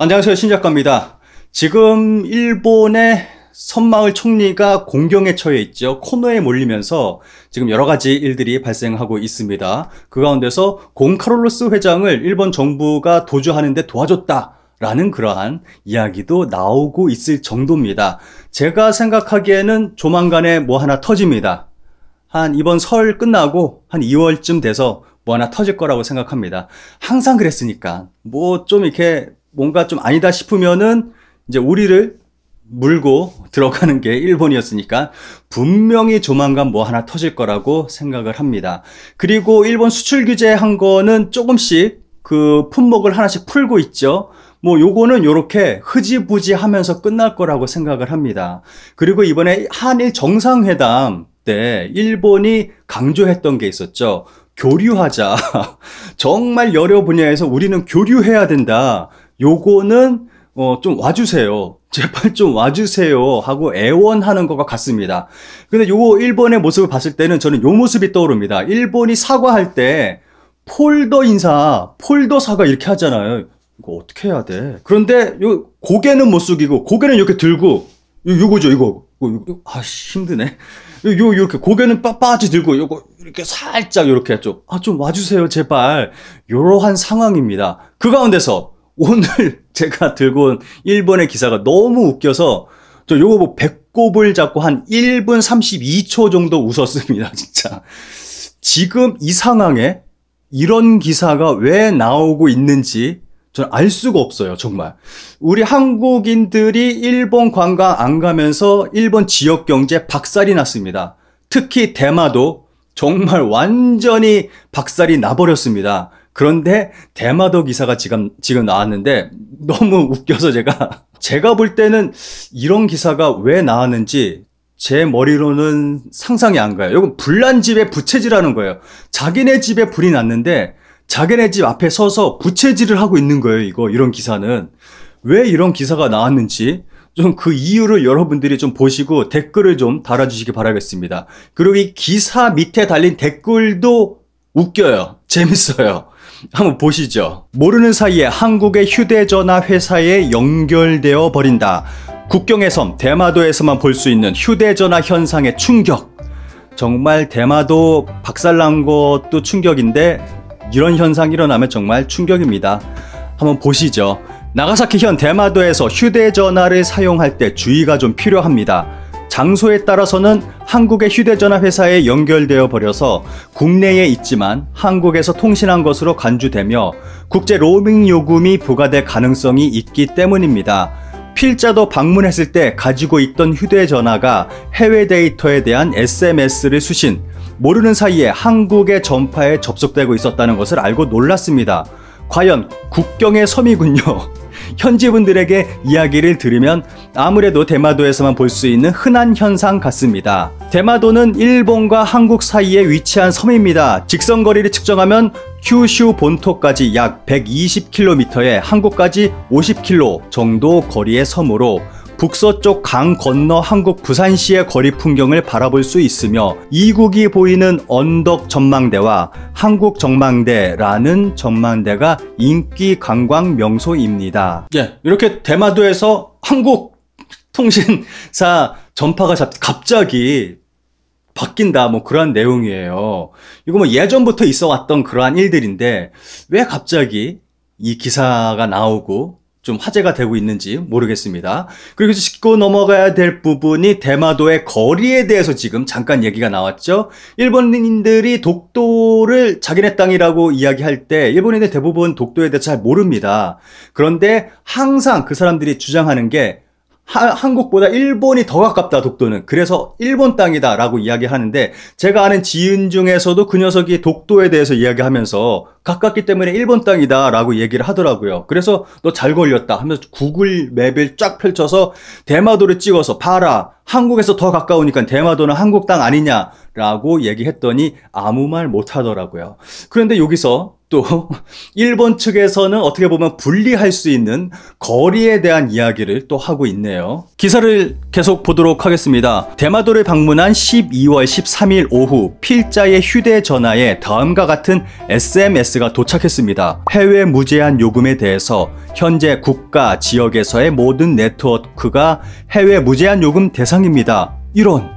안녕하세요, 신작가입니다. 지금 일본의 선마을 총리가 공경에 처해 있죠. 코너에 몰리면서 지금 여러 가지 일들이 발생하고 있습니다. 그 가운데서 곤카를로스 회장을 일본 정부가 도주하는데 도와줬다라는 그러한 이야기도 나오고 있을 정도입니다. 제가 생각하기에는 조만간에 뭐 하나 터집니다. 한 이번 설 끝나고 한 2월쯤 돼서 뭐 하나 터질 거라고 생각합니다. 항상 그랬으니까 뭐 좀 이렇게 뭔가 좀 아니다 싶으면은 이제 우리를 물고 들어가는 게 일본이었으니까 분명히 조만간 뭐 하나 터질 거라고 생각을 합니다. 그리고 일본 수출 규제한 거는 조금씩 그 품목을 하나씩 풀고 있죠. 뭐 요거는 요렇게 흐지부지 하면서 끝날 거라고 생각을 합니다. 그리고 이번에 한일 정상회담 때 일본이 강조했던 게 있었죠. 교류하자. 정말 여러 분야에서 우리는 교류해야 된다. 요거는 좀 와주세요. 제발 좀 와주세요 하고 애원하는 것과 같습니다. 근데 요거 일본의 모습을 봤을 때는 저는 요 모습이 떠오릅니다. 일본이 사과할 때 폴더 인사, 폴더 사과 이렇게 하잖아요. 이거 어떻게 해야 돼? 그런데 요 고개는 못 숙이고 고개는 이렇게 들고 요거죠, 이거. 힘드네. 이렇게 고개는 빳빳이 들고 요거 이렇게 살짝 이렇게 했죠. 좀 와주세요, 제발. 요러한 상황입니다. 그 가운데서 오늘 제가 들고 온 일본의 기사가 너무 웃겨서 저 요거 뭐 배꼽을 잡고 한 1분 32초 정도 웃었습니다, 진짜. 지금 이 상황에 이런 기사가 왜 나오고 있는지 저는 알 수가 없어요, 정말. 우리 한국인들이 일본 관광 안 가면서 일본 지역 경제 박살이 났습니다. 특히 대마도 정말 완전히 박살이 나버렸습니다. 그런데 대마도 기사가 지금 나왔는데 너무 웃겨서 제가 볼 때는 이런 기사가 왜 나왔는지 제 머리로는 상상이 안 가요. 이건 불난 집에 부채질하는 거예요. 자기네 집에 불이 났는데 자기네 집 앞에 서서 부채질을 하고 있는 거예요. 이런 기사는. 왜 이런 기사가 나왔는지 좀 그 이유를 여러분들이 좀 보시고 댓글을 좀 달아주시기 바라겠습니다. 그리고 이 기사 밑에 달린 댓글도 웃겨요. 재밌어요. 한번 보시죠. 모르는 사이에 한국의 휴대전화 회사에 연결되어 버린다. 국경의 섬 대마도에서만 볼 수 있는 휴대전화 현상의 충격. 정말 대마도 박살난 것도 충격인데 이런 현상이 일어나면 정말 충격입니다. 한번 보시죠. 나가사키현 대마도에서 휴대전화를 사용할 때 주의가 좀 필요합니다. 장소에 따라서는 한국의 휴대전화 회사에 연결되어 버려서 국내에 있지만 한국에서 통신한 것으로 간주되며 국제 로밍 요금이 부과될 가능성이 있기 때문입니다. 필자도 방문했을 때 가지고 있던 휴대전화가 해외 데이터에 대한 SMS를 수신, 모르는 사이에 한국의 전파에 접속되고 있었다는 것을 알고 놀랐습니다. 과연 국경의 섬이군요. 현지분들에게 이야기를 들으면 아무래도 대마도에서만 볼 수 있는 흔한 현상 같습니다. 대마도는 일본과 한국 사이에 위치한 섬입니다. 직선거리를 측정하면 큐슈 본토까지 약 120km에 한국까지 50km 정도 거리의 섬으로 북서쪽 강 건너 한국 부산시의 거리 풍경을 바라볼 수 있으며 이국이 보이는 언덕 전망대와 한국 전망대라는 전망대가 인기 관광 명소입니다. 이렇게 대마도에서 한국 통신사 전파가 갑자기 바뀐다, 뭐 그런 내용이에요. 이거 뭐 예전부터 있어 왔던 그러한 일들인데 왜 갑자기 이 기사가 나오고 좀 화제가 되고 있는지 모르겠습니다. 그리고 짚고 넘어가야 될 부분이 대마도의 거리에 대해서 지금 잠깐 얘기가 나왔죠. 일본인들이 독도를 자기네 땅이라고 이야기할 때 일본인들 대부분 독도에 대해서 잘 모릅니다. 그런데 항상 그 사람들이 주장하는 게 한국보다 일본이 더 가깝다, 독도는. 그래서 일본 땅이다 라고 이야기하는데 제가 아는 지인 중에서도 그 녀석이 독도에 대해서 이야기하면서 가깝기 때문에 일본 땅이다 라고 얘기를 하더라고요. 그래서 너 잘 걸렸다 하면서 구글 맵을 쫙 펼쳐서 대마도를 찍어서 봐라, 한국에서 더 가까우니까 대마도는 한국 땅 아니냐 라고 얘기했더니 아무 말 못 하더라고요. 그런데 여기서 또 일본 측에서는 어떻게 보면 분리할 수 있는 거리에 대한 이야기를 또 하고 있네요. 기사를 계속 보도록 하겠습니다. 대마도를 방문한 12월 13일 오후 필자의 휴대전화에 다음과 같은 SMS가 도착했습니다. 해외 무제한 요금에 대해서 현재 국가, 지역에서의 모든 네트워크가 해외 무제한 요금 대상입니다.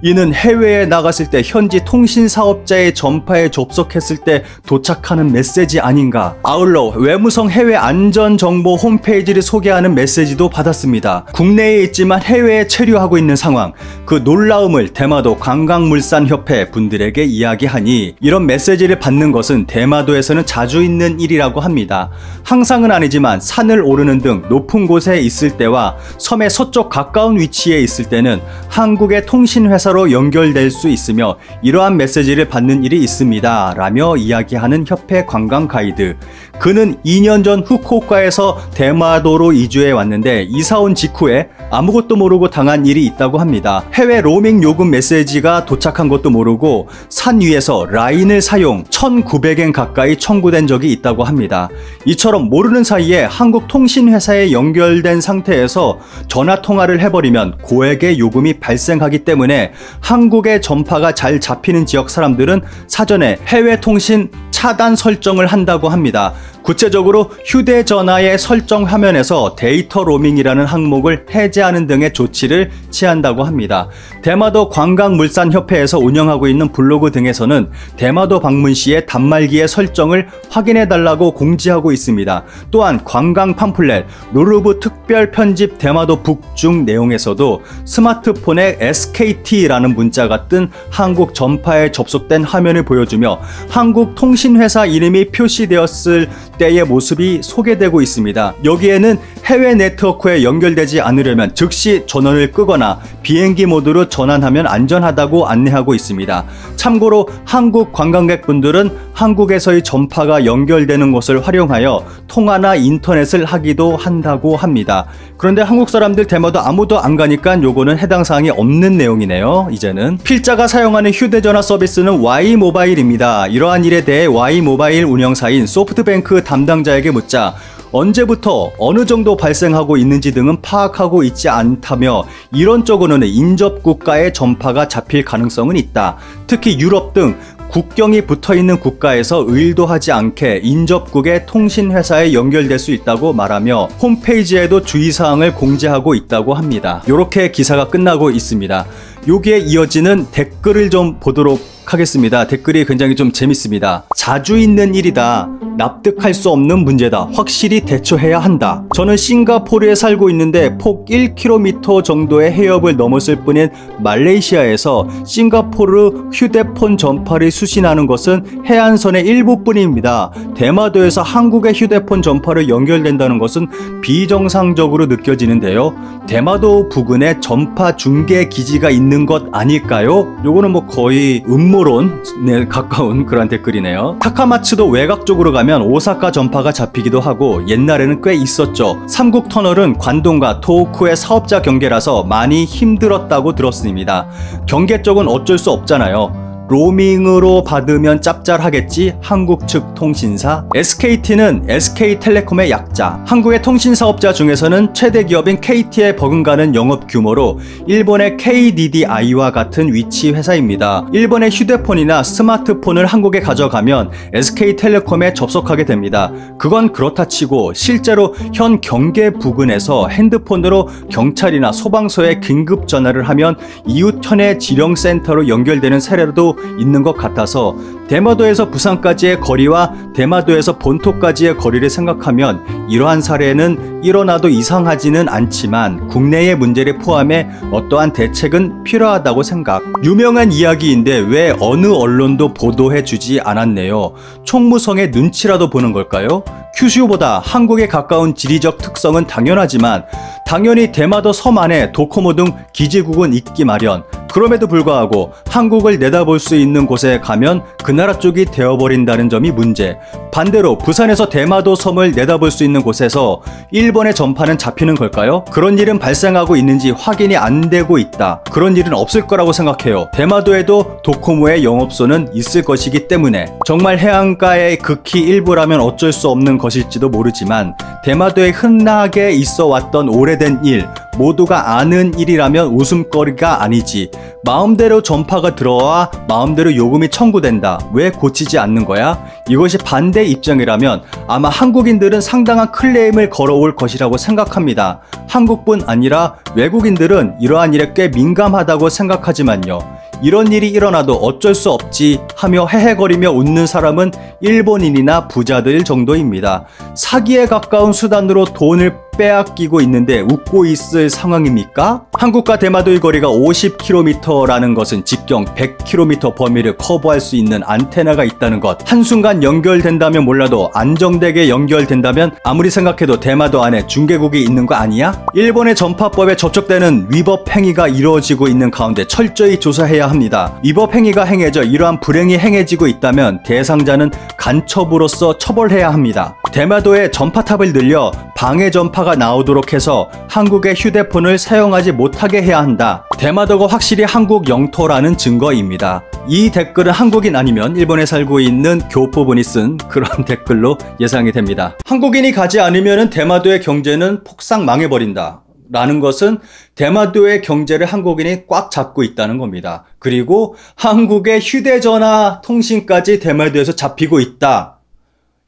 이는 해외에 나갔을 때 현지 통신사업자의 전파에 접속했을 때 도착하는 메시지 아닌가. 아울러 외무성 해외 안전정보 홈페이지를 소개하는 메시지도 받았습니다. 국내에 있지만 해외에 체류하고 있는 상황, 그 놀라움을 대마도 관광물산협회 분들에게 이야기하니 이런 메시지를 받는 것은 대마도에서는 자주 있는 일이라고 합니다. 항상은 아니지만 산을 오르는 등 높은 곳에 있을 때와 섬의 서쪽 가까운 위치에 있을 때는 한국의 통신회사로 연결될 수 있으며 이러한 메시지를 받는 일이 있습니다 라며 이야기하는 협회 관광 가이드. 그는 2년 전 후쿠오카에서 대마도로 이주해 왔는데 이사온 직후에 아무것도 모르고 당한 일이 있다고 합니다. 해외 로밍 요금 메시지가 도착한 것도 모르고 산 위에서 라인을 사용 1900엔 가까이 청구된 적이 있다고 합니다. 이처럼 모르는 사이에 한국 통신회사에 연결된 상태에서 전화통화를 해버리면 고액의 요금이 발생하기 때문에 한국의 전파가 잘 잡히는 지역 사람들은 사전에 해외 통신 차단 설정을 한다고 합니다. 구체적으로 휴대전화의 설정 화면에서 데이터 로밍이라는 항목을 해제하는 등의 조치를 취한다고 합니다. 대마도 관광물산협회에서 운영하고 있는 블로그 등에서는 대마도 방문 시에 단말기의 설정을 확인해달라고 공지하고 있습니다. 또한 관광 팜플렛, 루르브 특별 편집 대마도 북중 내용에서도 스마트폰에 SKT라는 문자가 뜬 한국 전파에 접속된 화면을 보여주며 한국 통신회사 이름이 표시되었을 때의 모습이 소개되고 있습니다. 여기에는 해외 네트워크에 연결되지 않으려면 즉시 전원을 끄거나 비행기 모드로 전환하면 안전하다고 안내하고 있습니다. 참고로 한국 관광객분들은 한국에서의 전파가 연결되는 것을 활용하여 통화나 인터넷을 하기도 한다고 합니다. 그런데 한국 사람들 대마도 아무도 안 가니까 요거는 해당 사항이 없는 내용이네요. 이제는 필자가 사용하는 휴대전화 서비스는 Y모바일입니다. 이러한 일에 대해 Y모바일 운영사인 소프트뱅크 담당자에게 묻자 언제부터 어느 정도 발생하고 있는지 등은 파악하고 있지 않다며 이런 쪽으로는 인접 국가의 전파가 잡힐 가능성은 있다. 특히 유럽 등 국경이 붙어있는 국가에서 의도하지 않게 인접국의 통신회사에 연결될 수 있다고 말하며 홈페이지에도 주의사항을 공지하고 있다고 합니다. 이렇게 기사가 끝나고 있습니다. 여기에 이어지는 댓글을 좀 보도록 하겠습니다. 댓글이 굉장히 좀 재밌습니다. 자주 있는 일이다. 납득할 수 없는 문제다. 확실히 대처해야 한다. 저는 싱가포르에 살고 있는데 폭 1km 정도의 해협을 넘었을 뿐인 말레이시아에서 싱가포르 휴대폰 전파를 수신하는 것은 해안선의 일부뿐입니다. 대마도에서 한국의 휴대폰 전파를 연결된다는 것은 비정상적으로 느껴지는데요. 대마도 부근에 전파 중계 기지가 있는 것 아닐까요? 요거는 뭐 거의 음모론에 가까운 그런 댓글이네요. 타카마츠도 외곽 쪽으로 가면 오사카 전파가 잡히기도 하고 옛날에는 꽤 있었죠. 삼국 터널은 관동과 토호쿠의 사업자 경계라서 많이 힘들었다고 들었습니다. 경계 쪽은 어쩔 수 없잖아요. 로밍으로 받으면 짭짤하겠지. 한국 측 통신사. SKT는 SK텔레콤의 약자. 한국의 통신사업자 중에서는 최대 기업인 KT에 버금가는 영업 규모로 일본의 KDDI와 같은 위치 회사입니다. 일본의 휴대폰이나 스마트폰을 한국에 가져가면 SK텔레콤에 접속하게 됩니다. 그건 그렇다 치고 실제로 현 경계 부근에서 핸드폰으로 경찰이나 소방서에 긴급 전화를 하면 이웃 현해 지령센터로 연결되는 사례도 있는 것 같아서 대마도에서 부산까지의 거리와 대마도에서 본토까지의 거리를 생각하면 이러한 사례는 일어나도 이상하지는 않지만 국내의 문제를 포함해 어떠한 대책은 필요하다고 생각. 유명한 이야기인데 왜 어느 언론도 보도해주지 않았네요. 총무성의 눈치라도 보는 걸까요? 큐슈보다 한국에 가까운 지리적 특성은 당연하지만 당연히 대마도 섬 안에 도코모 등 기지국은 있기 마련. 그럼에도 불구하고 한국을 내다볼 수 있는 곳에 가면 그날 나라 쪽이 되어버린다는 점이 문제. 반대로 부산에서 대마도 섬을 내다볼 수 있는 곳에서 일본의 전파는 잡히는 걸까요? 그런 일은 발생하고 있는지 확인이 안 되고 있다. 그런 일은 없을 거라고 생각해요. 대마도에도 도코모의 영업소는 있을 것이기 때문에 정말 해안가의 극히 일부라면 어쩔 수 없는 것일지도 모르지만 대마도에 흔하게 있어 왔던 오래된 일, 모두가 아는 일이라면 웃음거리가 아니지. 마음대로 전파가 들어와 마음대로 요금이 청구된다. 왜 고치지 않는 거야? 이것이 반대 입장이라면 아마 한국인들은 상당한 클레임을 걸어올 것이라고 생각합니다. 한국뿐 아니라 외국인들은 이러한 일에 꽤 민감하다고 생각하지만요. 이런 일이 일어나도 어쩔 수 없지 하며 헤헤거리며 웃는 사람은 일본인이나 부자들 정도입니다. 사기에 가까운 수단으로 돈을 빼앗기고 있는데 웃고 있을 상황입니까? 한국과 대마도의 거리가 50km라는 것은 직경 100km 범위를 커버할 수 있는 안테나가 있다는 것. 한순간 연결된다면 몰라도 안정되게 연결된다면 아무리 생각해도 대마도 안에 중개국이 있는 거 아니야? 일본의 전파법에 접촉되는 위법 행위가 이루어지고 있는 가운데 철저히 조사해야 합니다. 위법 행위가 행해져 이러한 불행이 행해지고 있다면 대상자는 간첩으로서 처벌해야 합니다. 대마도에 전파탑을 늘려 방해 전파가 나오도록 해서 한국의 휴대폰을 사용하지 못하게 해야 한다. 대마도가 확실히 한국 영토라는 증거입니다. 이 댓글은 한국인 아니면 일본에 살고 있는 교포분이 쓴 그런 댓글로 예상이 됩니다. 한국인이 가지 않으면 대마도의 경제는 폭삭 망해버린다. 라는 것은 대마도의 경제를 한국인이 꽉 잡고 있다는 겁니다. 그리고 한국의 휴대전화 통신까지 대마도에서 잡히고 있다.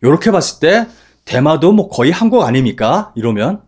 이렇게 봤을 때 대마도 뭐 거의 한국 아닙니까? 이러면